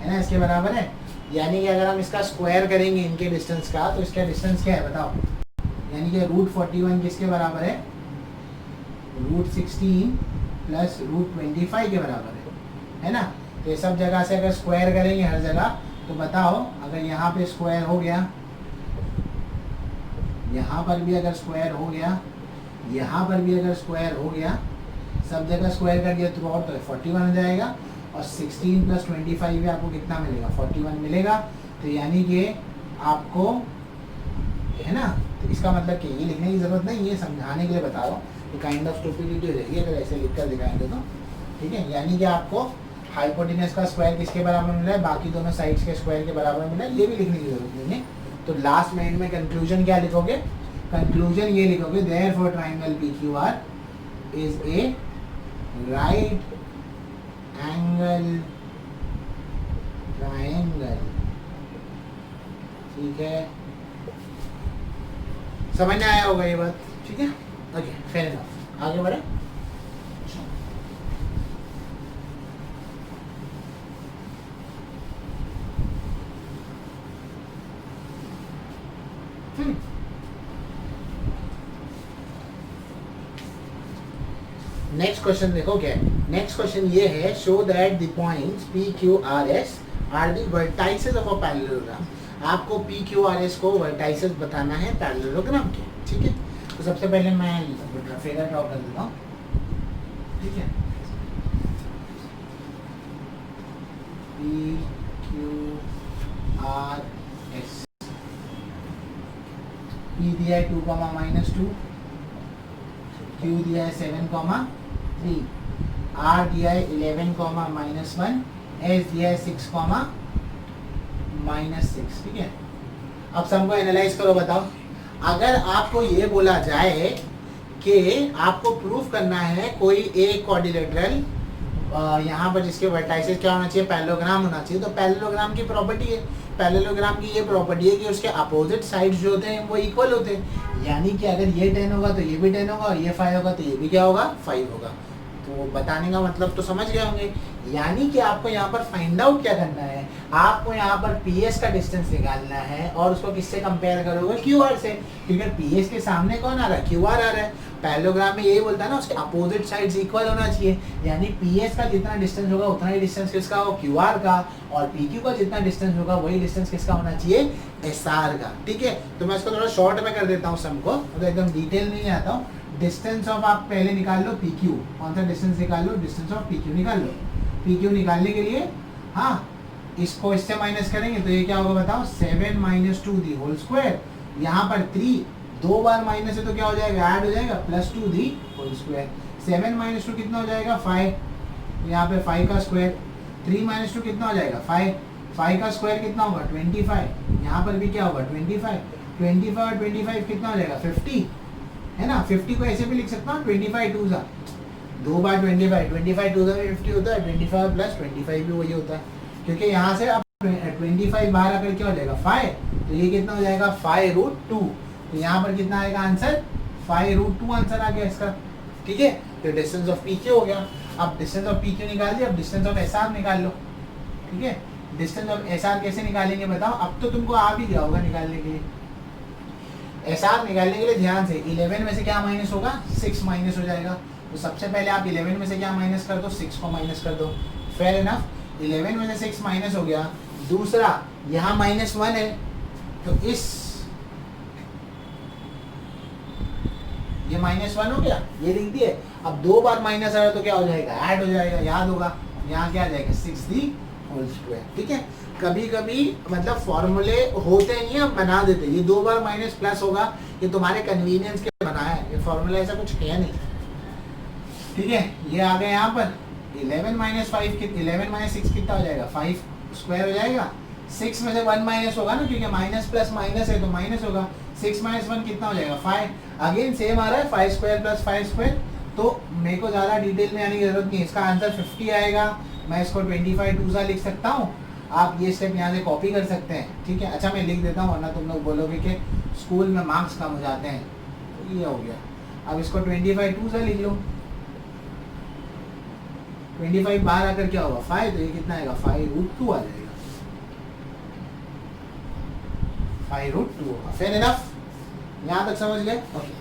है ना, इसके बराबर है। यानी कि अगर हम इसका स्क्वायर करेंगे इनके डिस्टेंस का, तो इसका डिस्टेंस क्या है बताओ। यानी कि √41 किसके बराबर है, √16 प्लस √25 के बराबर है ना। तो ये सब जगह से अगर स्क्वायर करेंगे हर जगह, तो बताओ अगर यहाँ पे स्क्वायर हो गया, यहाँ पर भी अगर स्क्वायर हो गया, यहाँ पर भी अगर स्क्वायर हो गया, सब जगह स्क्वायर कर दिया थ्रू आउट, तो 41 हो जाएगा। और 16 + 25 भी आपको कितना मिलेगा, 41 मिलेगा। तो यानी कि आपको, है ना, तो इसका मतलब कि ये लिखने की ज़रूरत नहीं, ये समझाने के लिए बता रहा हूँ। ये काइंड ऑफ स्टूपिडिटी हो जाएगी अगर ऐसे लिख कर दिखाएंगे तो, ठीक है। यानी कि आपको हाइपोटेनस का स्क्वायर किसके बराबर मिला है, बाकी दोनों साइड्स के स्क्वायर के बराबर मिला है, ये भी लिखने की जरूरत नहीं है। तो लास्ट में एंड में कंक्लूजन क्या लिखोगे, कंक्लूजन ये लिखोगे, therefore triangle PQR is a right angle triangle, ठीक है। समझ में आया होगा ये बात, ठीक है। ओके, फेयर इनफ, आगे बढ़े। नेक्स्ट क्वेश्चन देखो क्या है। नेक्स्ट क्वेश्चन ये है, show that the points PQRS are the vertices of a parallelogram. आपको PQRS को वर्टाइसेस बताना है पैरेललोग्राम के, ठीक है। तो सबसे पहले मैं फिगर ड्रॉ कर देता हूँ, ठीक है। PQRS, P दिया है 2, Q दिया है 7,3, R दिया है 11,-1, S दिया है 6,-6, ठीक है। अब सबको एनालाइज करो, बताओ अगर आपको ये बोला जाए कि आपको प्रूफ करना है कोई एक क्वाड्रिलेटरल, यहाँ पर जिसके वर्टाइसेस क्या होना चाहिए, पैरेललोग्राम होना चाहिए। तो पैरेललोग्राम की प्रॉपर्टी है, पैरेललोग्राम की ये प्रॉपर्टी है कि उसके अपोजिट साइड्स जो होते हैं वो इक्वल होते हैं। यानी कि अगर ये 10 होगा तो ये भी 10 होगा, और ये 5 होगा तो ये भी क्या होगा, 5 होगा। तो बताने का मतलब तो समझ गए होंगे। यानी कि आपको यहाँ पर फाइंड आउट क्या करना है, आपको यहाँ पर PS का डिस्टेंस निकालना है, और उसको किससे कंपेयर करोगे, QR से, क्योंकि PS के सामने कौन आ रहा है, QR आ रहा है। पैरेललोग्राम में यही बोलता है ना, उसके अपोजिट साइड्स इक्वल होना चाहिए, यानी पीएस का जितना डिस्टेंस होगा उतना ही डिस्टेंस किसका हो, क्यूआर का, और पीक्यू का जितना डिस्टेंस होगा वही डिस्टेंस किसका होना चाहिए, एसआर का। ठीक है, तो मैं इसको थोड़ा शॉर्ट में कर देता हूँ सम को, तो एकदम डिटेल में नहीं आता हूँ। डिस्टेंस ऑफ आप पहले निकाल लो पीक्यू, कौन सा डिस्टेंस निकाल लो, डिस्टेंस ऑफ पीक्यू निकाल लो। पीक्यू निकालने के लिए हाँ इसको इससे माइनस करेंगे तो ये क्या होगा बताओ, 7 - 2 दी होल स्क्वायर, यहाँ पर 3 दो बार माइनस है तो क्या हो जाएगा, ऐड हो जाएगा, +2 दी होल स्क्वायर। 7 - 2 कितना हो जाएगा, 5, यहाँ पे 5 का स्क्वायर, 3 - 2 कितना हो जाएगा, 5, 5 का स्क्वायर कितना होगा, 25, यहाँ पर भी क्या होगा 25, 25 और 25 कितना हो जाएगा, 50 है ना। 50 को ऐसे भी लिख सकता हूँ, 25 2 सा, 2 बार 25, 25 2 सा 50 होता है, 25 + 25 भी वही होता है, क्योंकि यहाँ से अब 25 बाहर आकर क्या हो जाएगा 5, तो ये कितना हो जाएगा 5√2, तो यहाँ पर कितना आएगा आंसर, 5√2 आंसर आ गया इसका। ठीक है, तो डिस्टेंस ऑफ पीक्यू हो गया। अब डिस्टेंस ऑफ पीक्यू निकाल दिया, अब डिस्टेंस ऑफ एसआर निकाल लो। ठीक है, डिस्टेंस ऑफ एसआर कैसे निकालेंगे बताओ, अब तो तुमको आ भी गया होगा निकालने के लिए। एसआर निकालने के लिए ध्यान से 11 में से क्या माइनस होगा, 6 माइनस हो जाएगा, तो सबसे पहले आप 11 में से क्या माइनस कर दो, 6 को माइनस कर दो। फेयर इनफ, 11 में से 6 माइनस हो गया। दूसरा यहाँ -1 है, तो इस ये -1 हो गया, ये लिख दिए। अब 2 बार माइनस आ रहा तो क्या हो जाएगा, ऐड हो जाएगा, याद होगा, यहाँ क्या आ जाएगा 6 दी होल स्क्वायर। ठीक है, कभी कभी मतलब फॉर्मूले होते नहीं है, बना देते, ये 2 बार माइनस प्लस होगा, ये तुम्हारे कन्वीनियंस के लिए बनाया है, ये फॉर्मूला ऐसा कुछ है नहीं। ठीक है, ये आ गए यहाँ पर 11 - 5 11 - 6 कितना हो जाएगा, 5 स्क्वायर हो जाएगा। 6 में से 1 माइनस होगा ना, क्योंकि माइनस प्लस माइनस है तो माइनस होगा। 6 - 1 कितना हो जाएगा 5, अगेन सेम आ रहा है 5 स्क्वायर + 5 स्क्वायर, तो मेरे को ज़्यादा डिटेल में आने की जरूरत नहीं, इसका आंसर 50 आएगा। मैं इसको 25 2 सा लिख सकता हूँ, आप ये स्टेप यहाँ से कॉपी कर सकते हैं। ठीक है, अच्छा मैं लिख देता हूँ, वरना तुम लोग बोलोगे कि स्कूल में मार्क्स कम हो जाते हैं, तो ये हो गया। अब इसको 25 2 सा लिख लो, 25 बाहर आकर क्या होगा 5, तो ये कितना आएगा 5√2 आ जाएगा, 5√2 होगा। फेयर इनफ, यहाँ तक समझ गए, ओके।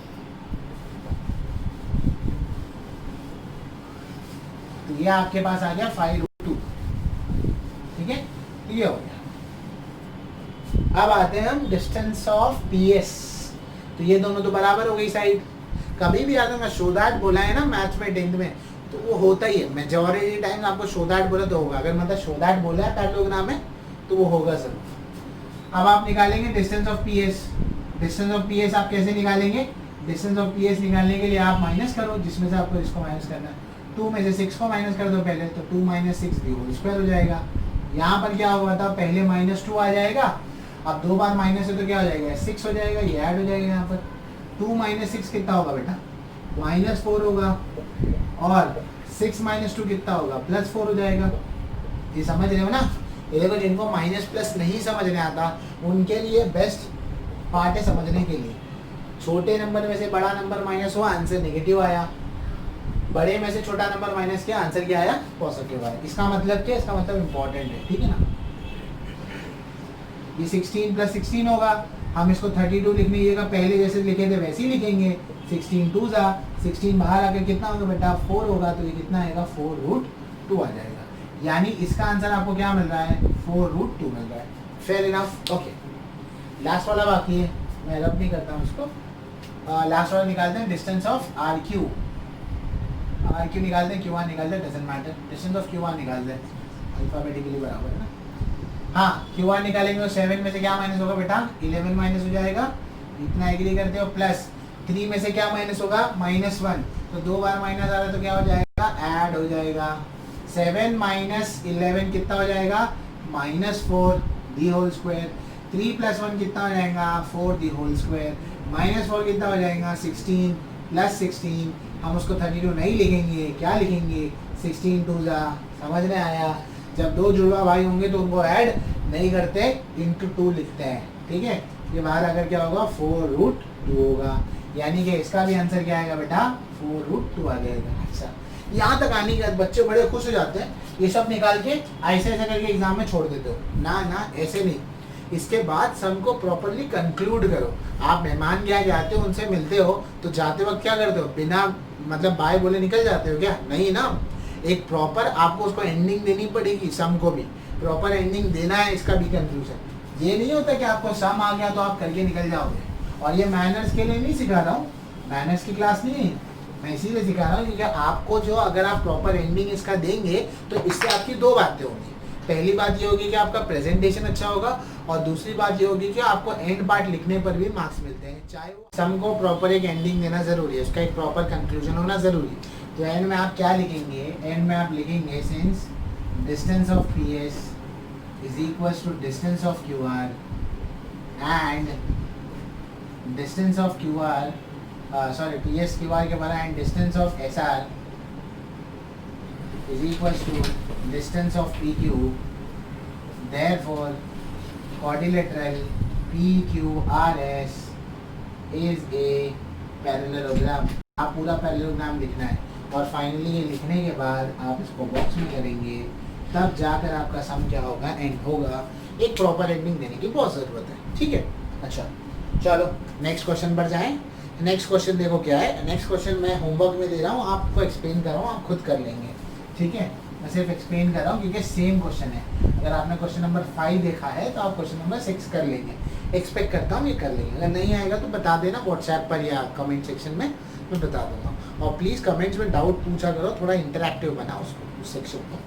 तो ये आपके पास आ गया 5√2। ठीक है, तो ये हो गया। अब आते हैं हम डिस्टेंस ऑफ पीएस, तो ये दोनों तो बराबर हो गई साइड। कभी भी आता मैं शो दैट बोला है ना मैथ्स में 10th में, तो वो होता ही है, मेजॉरिटी टाइम आपको शो दैट बोला तो होगा, अगर मतलब शो दैट बोला है पैरेललोग्राम में तो वो होगा जरूर। अब आप निकालेंगे distance of PS. Distance of PS आप कैसे निकालेंगे, डिस्टेंस ऑफ पीएस निकालने के लिए आप माइनस करो, जिसमें से आपको इसको माइनस करना है। 2 में से 6 को माइनस कर दो पहले, तो 2 - 6 दी होल स्क्वायर हो जाएगा। यहाँ पर क्या होगा था, पहले -2 आ जाएगा, अब 2 बार माइनस है तो क्या हो जाएगा 6 हो जाएगा, ये ऐड हो जाएगा। यहाँ पर 2 - 6 कितना होगा बेटा, -4 होगा, और 6 - 2 कितना होगा, +4 हो जाएगा। ये समझ रहे हो ना। ये देखो, जिनको माइनस प्लस नहीं समझने आता उनके लिए बेस्ट पार्ट है समझने के लिए। छोटे नंबर में से बड़ा नंबर माइनस हुआ, आंसर नेगेटिव आया, बड़े में से छोटा नंबर माइनस किया, आंसर क्या आया, पॉजिटिव आया। इसका मतलब क्या, इसका मतलब इम्पोर्टेंट है। ठीक है ना, ये 16 + 16 होगा, हम इसको 32 लिखने की पहले जैसे लिखे थे वैसे ही लिखेंगे। 16 2 सा 16 बाहर आकर कितना होगा बेटा 4 होगा, तो ये कितना आएगा 4√2 आ जाएगा। यानी इसका आंसर आपको क्या मिल रहा है, 4√2 मिल रहा है। Fair enough, okay. लास्ट वाला बाकी है, मैं रब नहीं करता हूँ इसको। लास्ट वाला निकालते हैं, डिस्टेंस ऑफ RQ। RQ निकालते हैं, Q1 निकालते हैं, doesn't matter. Distance of Q1 निकालते हैं, अल्फाबेटिकली बराबर है ना। हाँ, Q1 निकालेंगे तो 7 में से क्या माइनस होगा बेटा, 11 माइनस हो जाएगा, इतना एग्री करते हो। प्लस 3 में से क्या माइनस होगा, -1, तो 2 बार माइनस आ रहा है तो क्या हो जाएगा, ऐड हो जाएगा। 7 - 11 कितना हो जाएगा, -4 दी होल स्क्वायर। 3 + 1 कितना हो जाएगा, 4 दी होल स्क्वायर। -4 कितना हो जाएगा, 16 + 16, हम उसको 32 नहीं लिखेंगे, क्या लिखेंगे, 16 2 सा। समझ में आया। जब दो जुड़वा भाई होंगे तो उनको ऐड नहीं करते, × 2 लिखते हैं। ठीक है, ये बाहर आकर क्या होगा, 4√2 होगा। यानी कि इसका भी आंसर क्या आएगा बेटा, 4√2 आ जाएगा। अच्छा, यहाँ तक आने के बाद बच्चे बड़े खुश हो जाते हैं, ये सब निकाल के ऐसे ऐसे करके एग्जाम में छोड़ देते हो। ना ना, ऐसे नहीं, इसके बाद सम को प्रॉपरली कंक्लूड करो। आप मेहमान के यहाँ जाते हो, उनसे मिलते हो, तो जाते वक्त क्या करते हो, बिना मतलब बाय बोले निकल जाते हो क्या? नहीं ना, एक प्रॉपर आपको उसको एंडिंग देनी पड़ेगी, सम को भी प्रॉपर एंडिंग देना है, इसका भी कंक्लूजन। ये नहीं होता कि आपको सम आ गया तो आप करके निकल जाओगे। और ये मैनर्स के लिए नहीं सिखा रहा हूँ, मैनर्स की क्लास नहीं है, मैं इसीलिए सिखा रहा हूँ क्योंकि आपको जो अगर आप प्रॉपर एंडिंग इसका देंगे तो इससे आपकी दो बातें होंगी। पहली बात ये होगी कि आपका प्रेजेंटेशन अच्छा होगा, और दूसरी बात ये होगी कि आपको एंड पार्ट लिखने पर भी मार्क्स मिलते हैं। चाहे वो सम को प्रॉपर एक एंडिंग देना जरूरी है, उसका एक प्रॉपर कंक्लूजन होना जरूरी है। तो एंड में आप क्या लिखेंगे? एंड में आप लिखेंगे since distance of P S is equal to distance of Q R and distance of Q R sorry, PS QR के बना and distance of SR is equal to distance of PQ, therefore quadrilateral PQRS is a parallelogram। आप पूरा पैरेललोग्राम लिखना है, और फाइनली ये लिखने के बाद आप इसको बॉक्स में करेंगे, तब जाकर आपका सम क्या होगा, एंड होगा। एक प्रॉपर एंडिंग देने की बहुत ज़रूरत है, ठीक है। अच्छा चलो नेक्स्ट क्वेश्चन पर जाएं। नेक्स्ट क्वेश्चन देखो क्या है। नेक्स्ट क्वेश्चन मैं होमवर्क में दे रहा हूँ, आपको एक्सप्लेन कर रहा हूँ, आप खुद कर लेंगे, ठीक है। मैं सिर्फ एक्सप्लेन कर रहा हूँ क्योंकि सेम क्वेश्चन है। अगर आपने क्वेश्चन नंबर 5 देखा है तो आप क्वेश्चन नंबर 6 कर लेंगे। एक्सपेक्ट करता हूँ ये कर लेंगे। अगर नहीं आएगा तो बता देना व्हाट्सएप पर या कमेंट सेक्शन में, मैं बता दूंगा। और प्लीज़ कमेंट्स में डाउट पूछा करो, थोड़ा इंटरेक्टिव बनाओ उसको, उस सेक्शन को,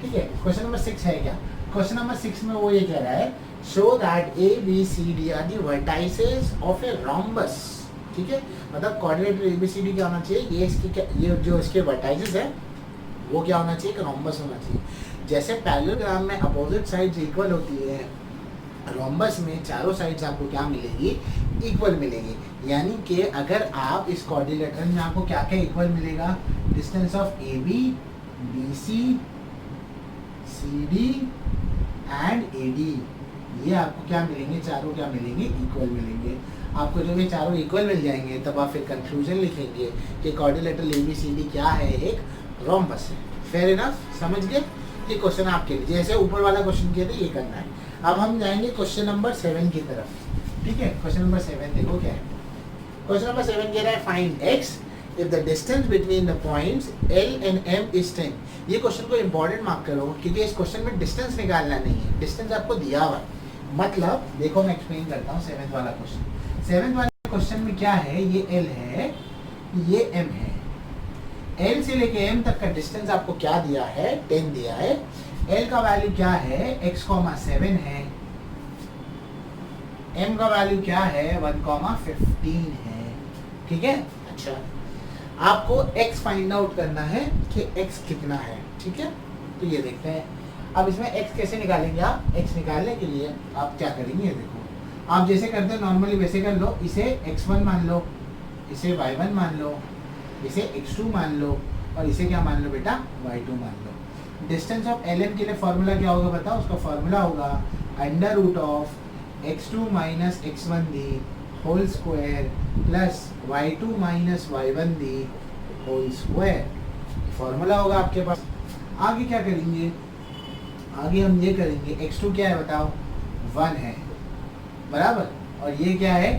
ठीक है। क्वेश्चन नंबर 6 है क्या? क्वेश्चन नंबर 6 में वो ये कह रहा है, show that ABCD are the vertices of a rhombus, ठीक है। मतलब कोऑर्डिनेटर ABCD क्या होना चाहिए, ये इसकी क्या, ये जो इसके वर्टाइसेस है वो क्या होना चाहिए, एक रोम्बस होना चाहिए। जैसे पैरेललोग्राम में अपोजिट साइड्स इक्वल होती है, रोम्बस में चारों साइड्स आपको क्या मिलेगी, इक्वल मिलेगी। यानी कि अगर आप इस कोऑर्डिनेटर में आपको क्या क्या इक्वल मिलेगा, distance of AB, BC, CD and AD, ये आपको क्या मिलेंगे, चारों क्या मिलेंगे, इक्वल मिलेंगे। आपको जब ये चारों इक्वल मिल जाएंगे तब आप फिर कंक्लूजन लिखेंगे कि कोऑर्डिनेटर ABCD क्या है, एक रोम्बस है। फेयर इनफ, समझ गए? ये क्वेश्चन आपके लिए, जैसे ऊपर वाला क्वेश्चन किया था ये करना है। अब हम जाएंगे क्वेश्चन नंबर 7 की तरफ, ठीक है। क्वेश्चन नंबर 7 देखो क्या है। क्वेश्चन नंबर 7 कह रहा है find x if the distance between the points L and M is 10। ये क्वेश्चन को इंपॉर्टेंट मार्क करो क्योंकि इस क्वेश्चन में डिस्टेंस निकालना नहीं है, डिस्टेंस आपको दिया हुआ है। मतलब देखो मैं एक्सप्लेन करता हूँ 7th वाला क्वेश्चन। 7th वाले क्वेश्चन में क्या है, ये L है, ये M है। L से लेके M तक का डिस्टेंस आपको क्या दिया है, 10 दिया है। L का वैल्यू क्या है, x,7 है। M का वैल्यू क्या है, 1,15 है, ठीक है। अच्छा, आपको x फाइंड आउट करना है कि x कितना है, ठीक है। तो ये देखते हैं। अब इसमें x कैसे निकालेंगे आप? x निकालने के लिए आप क्या करेंगे, देखो आप जैसे करते हो नॉर्मली वैसे कर लो। इसे x1 मान लो, इसे y1 मान लो, इसे x2 मान लो, और इसे क्या मान लो बेटा, y2 मान लो। डिस्टेंस ऑफ LM के लिए फॉर्मूला क्या होगा बताओ? उसका फॉर्मूला होगा √ x2 minus x1 the whole square plus y2 minus y1 the whole square. Formula होगा आपके पास। आगे क्या करेंगे, आगे हम ये करेंगे, x2 क्या है बताओ, 1 है बराबर, और ये क्या है,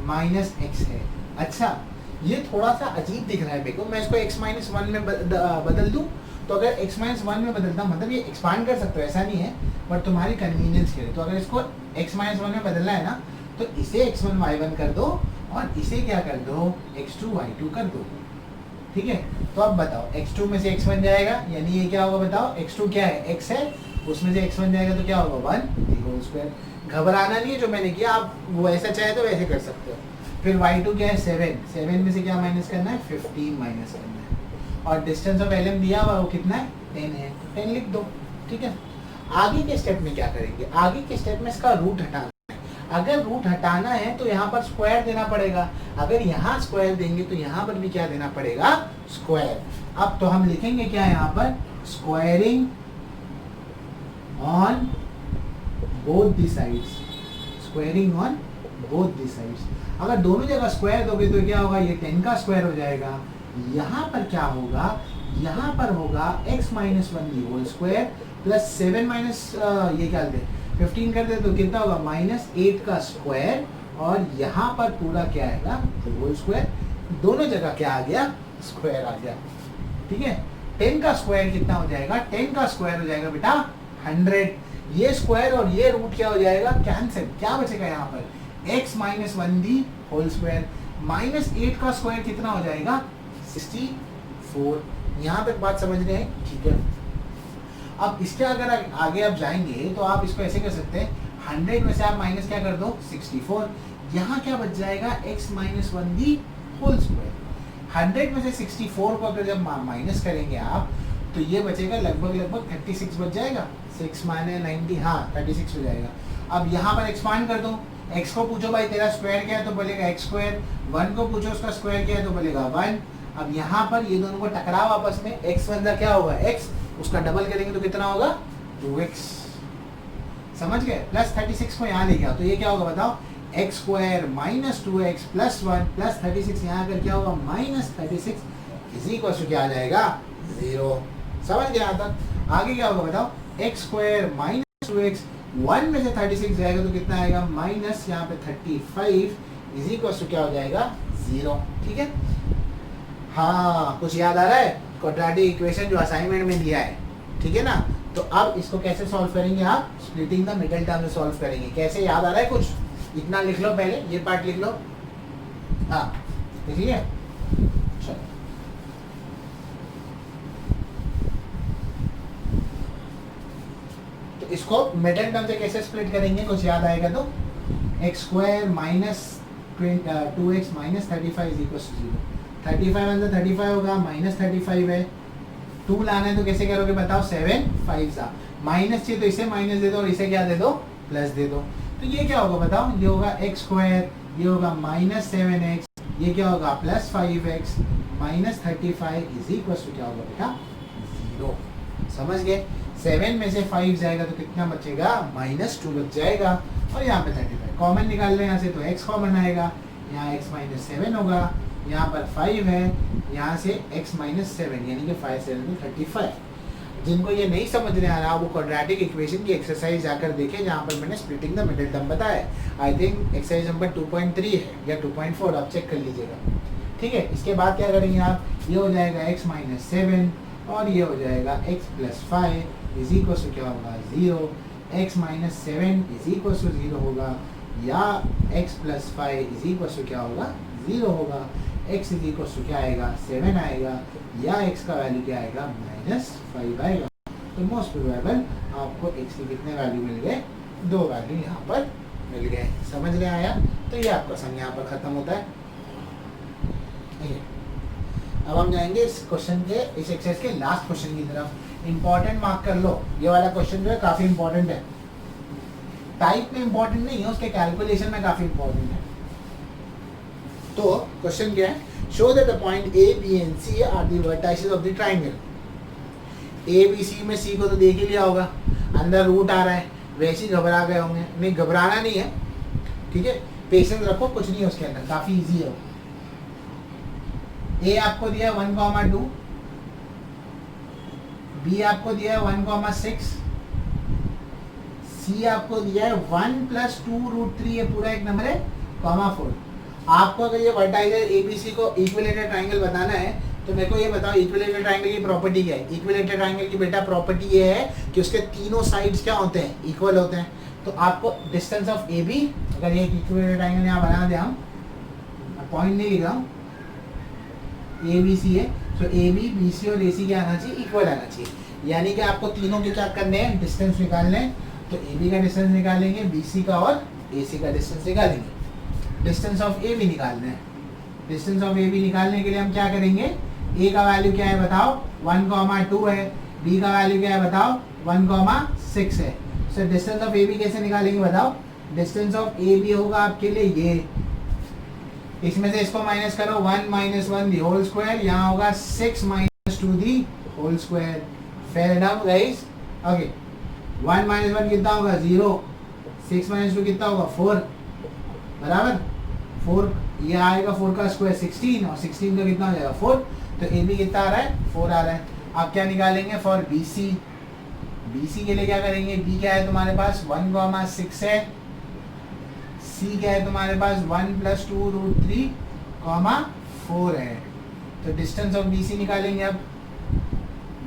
-x है। अच्छा, ये थोड़ा सा अजीब दिख रहा है मेरे को, मैं इसको x-1 में बदल दूं, तो अगर x-1 में बदलता मतलब ये एक्सपांड कर सकते हो, ऐसा नहीं है, बट तुम्हारी कन्वीनियंस के लिए। तो अगर इसको x-1 में बदलना है ना, तो इसे x1 y1 कर दो और इसे क्या कर दो, x2 y2 कर दो, ठीक है। तो अब बताओ x2 में से x1 जाएगा, यानी ये क्या होगा बताओ, x2 क्या है, x है, उसमें से x1 जाएगा तो क्या होगा, 1 होल स्क्वायर। घबराना नहीं है, जो मैंने किया आप वो ऐसा चाहे तो वैसे कर सकते हो। फिर y2 क्या है, 7 में से क्या माइनस करना है, 15 माइनस करना है। और डिस्टेंस ऑफ LM दिया हुआ वो कितना है, 10 है, 10 लिख दो, ठीक है। आगे के स्टेप में क्या करेंगे, आगे के स्टेप में इसका रूट हटाना है। अगर रूट हटाना है तो यहाँ पर स्क्वायर देना पड़ेगा, अगर यहाँ स्क्वायर देंगे तो यहाँ पर भी क्या देना पड़ेगा, स्क्वायर। अब तो हम लिखेंगे क्या यहाँ पर, squaring on both the sides, squaring on both the sides. अगर दोनों जगह स्क्वायर दोगे तो क्या होगा, ये 10 का स्क्वायर हो जाएगा। यहाँ पर क्या होगा, यहाँ पर होगा x-1 the whole square plus 7 minus ये क्या दे 15 कर दे तो कितना होगा -8 का स्क्वायर, और यहाँ पर पूरा क्या आएगा होल स्क्वायर, दोनों जगह क्या आ गया स्क्वायर आ गया। ठीक है, 10 का स्क्वायर कितना हो जाएगा, 10 का स्क्वायर हो जाएगा बेटा 100, ये स्क्वायर और ये रूट क्या हो जाएगा कैंसिल, क्या बचेगा यहाँ पर x minus 1d whole square, -8 का स्क्वायर कितना हो जाएगा 64। यहाँ तक बात समझ रहे हैं, ठीक है। अब इसके अगर आगे आप जाएंगे तो आप इसको ऐसे कर सकते हैं, 100 में से आप माइनस क्या कर दो 64, यहाँ क्या बच जाएगा x minus 1d whole square. 100 में से 64 को अगर जब माइनस करेंगे आप तो ये बचेगा लगभग 36 बच जाएगा, 6 माइनस 90, हाँ 36 हो जाएगा। अब यहाँ पर एक्सपांड कर दो, x को पूछो भाई तेरा स्क्वायर क्या है तो बोलेगा x स्क्वायर, 1 को पूछो उसका स्क्वायर क्या है तो बोलेगा 1। अब यहाँ पर ये दोनों को टकराओ आपस में, x बदला क्या होगा x, उसका डबल करेंगे तो कितना होगा 2x, समझ गए। प्लस 36 को यहाँ ले गया तो ये क्या होगा बताओ, x square minus 2x plus 1 plus 36, यहाँ कर क्या होगा -36 इसी को क्या आ जाएगा 0। समझ गया यहाँ तक। आगे क्या होगा बताओ, x स्क्वायर माइनस 2x, 1 में से 36 जाएगा तो कितना आएगा माइनस यहाँ पे 35 इजी को क्या हो जाएगा 0। ठीक है, हाँ कुछ याद आ रहा है, क्वाड्रेटिक इक्वेशन जो असाइनमेंट में दिया है, ठीक है ना। तो अब इसको कैसे सॉल्व करेंगे आप, स्प्लिटिंग द मिडिल टर्म से सॉल्व करेंगे। कैसे, याद आ रहा है कुछ, इतना लिख लो पहले, ये पार्ट लिख लो, हाँ लिख लिया, चलो तो इसको मिडिल टर्म से कैसे स्प्लिट करेंगे कुछ याद आएगा तो, x square minus 2x minus 35 is equal to 0। 35 अंदर 35 होगा, -35 है, 2 लाना है तो कैसे करोगे बताओ, 7 5 सा माइनस चाहिए तो इसे माइनस दे दो और इसे क्या दे दो प्लस दे दो। तो ये क्या होगा बताओ, ये होगा x स्क्वायर, ये होगा -7x, ये क्या होगा +5x minus 35 is equal to क्या होगा बेटा 0। समझ गए, 7 में से 5 जाएगा तो कितना बचेगा -2 बच जाएगा, और यहाँ पे 35 कॉमन निकाल रहे हैं यहाँ से तो x कॉमन आएगा, यहाँ x माइनस 7 होगा, यहाँ पर 5 है, यहाँ से x माइनस 7 यानी कि 5 7 में 35। जिनको ये नहीं समझ में आ रहा वो क्वाड्रेटिक इक्वेशन की एक्सरसाइज जाकर देखें जहाँ पर मैंने स्प्लिटिंग द मिडिल टर्म बताया। आई थिंक एक्सरसाइज नंबर 2.3 है या 2.4, आप चेक कर लीजिएगा। ठीक है, इसके बाद क्या करेंगे आप, ये हो जाएगा x माइनस 7 और ये हो जाएगा x plus 5 is equal to क्या होगा 0। x minus 7 is equal to 0 होगा, या x plus 5 is equal to क्या होगा 0 होगा। x इज इक्वल टू क्या आएगा 7 आएगा, या x का वैल्यू क्या आएगा -5 आएगा। तो मोस्ट प्रोबेबल आपको x की कितने वैल्यू मिल गए, 2 वैल्यू यहाँ पर मिल गए। समझ में आया, तो ये आपका सम यहाँ पर खत्म होता है। अब हम जाएंगे इस क्वेश्चन के, इस एक्सरसाइज के लास्ट क्वेश्चन की तरफ। इंपॉर्टेंट मार्क कर लो, ये वाला क्वेश्चन जो है काफी इंपॉर्टेंट है, टाइप में इंपॉर्टेंट नहीं है, उसके कैलकुलेशन में काफी इंपॉर्टेंट है। तो क्वेश्चन क्या है, show that the point A B and C are the vertices of the triangle. A B C में सी को तो देख ही लिया होगा, अंदर रूट आ रहा है, वैसे ही घबरा गए होंगे। नहीं, घबराना नहीं है, ठीक है, पेशेंस रखो, कुछ नहीं है उसके अंदर, काफी इजी है। ए आपको दिया है 1,2, बी आपको दिया है 1,6, सी आपको दिया है 1 + 2√3, ये पूरा एक नंबर है, (4). आपको अगर ये वर्टाइजर एबीसी को इक्विलेटरल ट्रायंगल बताना है तो मेरे को ये बताओ इक्विलेटरल ट्रायंगल की प्रॉपर्टी क्या है। इक्विलेटरल ट्रायंगल की बेटा प्रॉपर्टी ये है कि उसके तीनों साइड्स क्या होते हैं, इक्वल होते हैं। तो आपको डिस्टेंस ऑफ ए बी, अगर ये इक्विलेटरल ट्रायंगल यहाँ बना दे, हम पॉइंट नहीं लिख रहा हूँ, ए बी सी है, तो ए बी बी सी और ए सी क्या आना चाहिए, इक्वल आना चाहिए। यानी कि आपको तीनों के क्या करने हैं, डिस्टेंस निकालने हैं। तो ए बी का डिस्टेंस निकालेंगे, बी सी का और ए सी का डिस्टेंस निकालेंगे। डिस्टेंस ऑफ ए बी निकालना है। डिस्टेंस ऑफ ए बी निकालने के लिए हम क्या करेंगे, ए का वैल्यू क्या है बताओ 1,2 है, बी का वैल्यू क्या है बताओ 1,6 है। So distance of A B कैसे निकालेंगे बताओ, डिस्टेंस ऑफ ए बी होगा आपके लिए ये, इसमें से इसको माइनस करो, 1 - 1 दी होल स्क्वायर, यहाँ होगा 6 - 2 the whole square. Fair enough guys, okay. 1 - 1 कितना होगा 0, 6 - 2 कितना होगा 4, बराबर 4, ये आएगा 4 का स्क्वायर 16, और 16 का कितना हो जाएगा 4। तो ए बी कितना आ रहा है 4 आ रहा है। आप क्या निकालेंगे फॉर बी सी, BC के लिए क्या करेंगे, B क्या है तुम्हारे पास 1,6 है, C क्या है तुम्हारे पास 1 + 2√3,4 है। तो डिस्टेंस ऑफ BC निकालेंगे। अब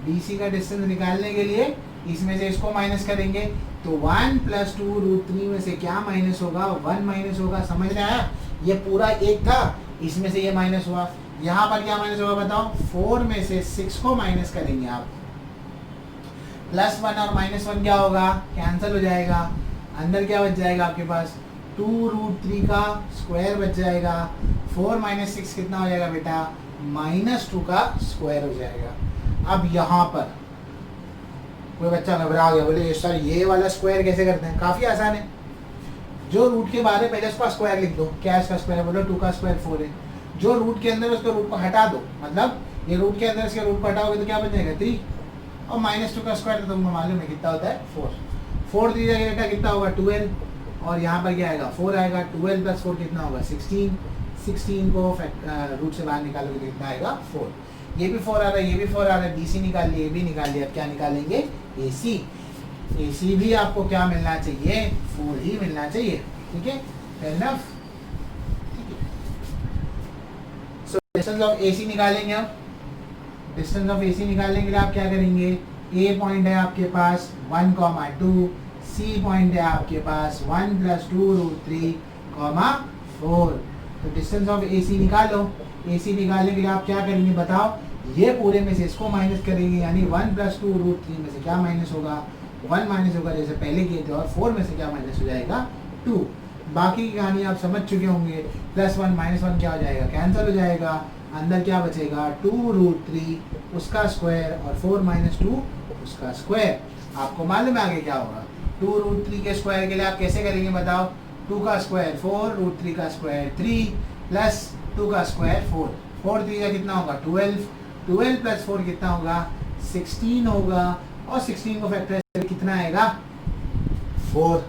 BC का डिस्टेंस निकालने के लिए इसमें से इसको माइनस करेंगे, तो 1 + 2√3 में से क्या माइनस होगा, 1 माइनस होगा। समझ में आया? ये पूरा 1 था, इसमें से ये माइनस हुआ। यहाँ पर क्या माइनस होगा बताओ, 4 में से 6 को माइनस करेंगे आप, +1 और -1 क्या होगा, कैंसिल हो जाएगा। अंदर क्या बच जाएगा आपके पास, 2√3 का स्क्वायर बच जाएगा। 4 - 6 कितना हो जाएगा बेटा, -2 का स्क्वायर हो जाएगा। अब यहाँ पर कोई बच्चा घबरा गया, बोले सर ये वाला स्क्वायर कैसे करते हैं? काफ़ी आसान है। जो रूट के बाहर है पहले उसका स्क्वायर लिख दो। क्या इसका स्क्वायर, बोलो 2 का स्क्वायर 4 है। जो रूट के अंदर उसके रूट को हटा दो, मतलब ये रूट के अंदर इसके रूट को हटाओगे तो क्या बन जाएगा 3, और -2 का स्क्वायर तो तुमको मालूम है कितना होता है 4। 4 3 जगह बेटा कितना होगा 12, और यहाँ पर क्या आएगा 4 आएगा। 12 + 4 कितना होगा 16। 16 को रूट से बाहर निकालोगे तो कितना आएगा 4। ये भी 4 आ रहा है, ये भी 4 आ रहा है। BC निकाल लिया, ये भी निकाल लिया। अब क्या निकालेंगे, AC। AC भी आपको क्या मिलना चाहिए, 4 ही मिलना चाहिए। ठीक है, फेयर इनफ। ठीक है, सो डिस्टेंस ऑफ AC निकालेंगे। अब डिस्टेंस ऑफ AC निकालने के लिए आप क्या करेंगे, A पॉइंट है आपके पास 1,2, C पॉइंट है आपके पास 1 + 2√3,4। तो डिस्टेंस ऑफ AC निकालो। AC निकालने के लिए आप क्या करेंगे बताओ, ये पूरे में से इसको माइनस करेंगे, यानी 1 + 2√3 में से क्या माइनस होगा, 1 माइनस होगा जैसे पहले किए थे, और 4 में से क्या माइनस हो जाएगा 2। बाकी की कहानी आप समझ चुके होंगे। +1 -1 क्या हो जाएगा, कैंसिल हो जाएगा। अंदर क्या बचेगा 2√3 उसका स्क्वायर, और 4 - 2 उसका स्क्वायर। आपको मालूम है आगे क्या होगा। 2√3 के स्क्वायर के लिए आप कैसे करेंगे बताओ, 2 का स्क्वायर 4, √3 का स्क्वायर 3, + 2 का स्क्वायर 4। 4 3 का कितना होगा 12, 12 + 4 कितना होगा 16 होगा, और 16 को फैक्टराइज कितना आएगा 4।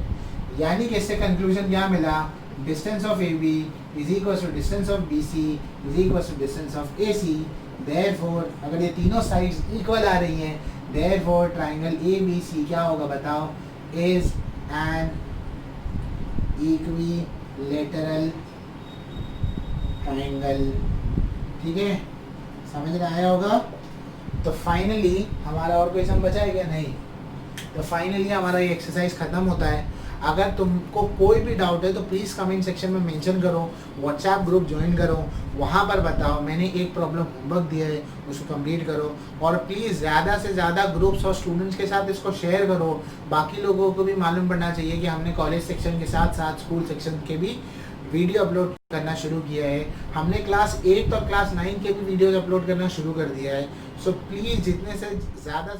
यानी कि इससे कंक्लूजन क्या मिला, distance of AB = distance of BC = distance of AC। Therefore अगर ये तीनों साइड्स इक्वल आ रही हैं, देयरफॉर ट्राइंगल ABC क्या होगा बताओ, इज एन इक्विलैटरल ट्राइंगल। ठीक है, समझ में आया होगा। तो फाइनली हमारा और कोई सम बचा है क्या, नहीं। तो फाइनली हमारा ये एक्सरसाइज खत्म होता है। अगर तुमको कोई भी डाउट है तो प्लीज़ कमेंट सेक्शन में मेंशन करो, व्हाट्सएप ग्रुप ज्वाइन करो, वहाँ पर बताओ। मैंने एक प्रॉब्लम होमवर्क दिया है, उसको कंप्लीट करो, और प्लीज़ ज़्यादा से ज़्यादा ग्रुप्स और स्टूडेंट्स के साथ इसको शेयर करो। बाकी लोगों को भी मालूम पड़ना चाहिए कि हमने कॉलेज सेक्शन के साथ साथ स्कूल सेक्शन के भी वीडियो अपलोड करना शुरू किया है। हमने क्लास 8 और क्लास 9 के भी वीडियोज़ अपलोड करना शुरू कर दिया है। सो प्लीज़ जितने से ज़्यादा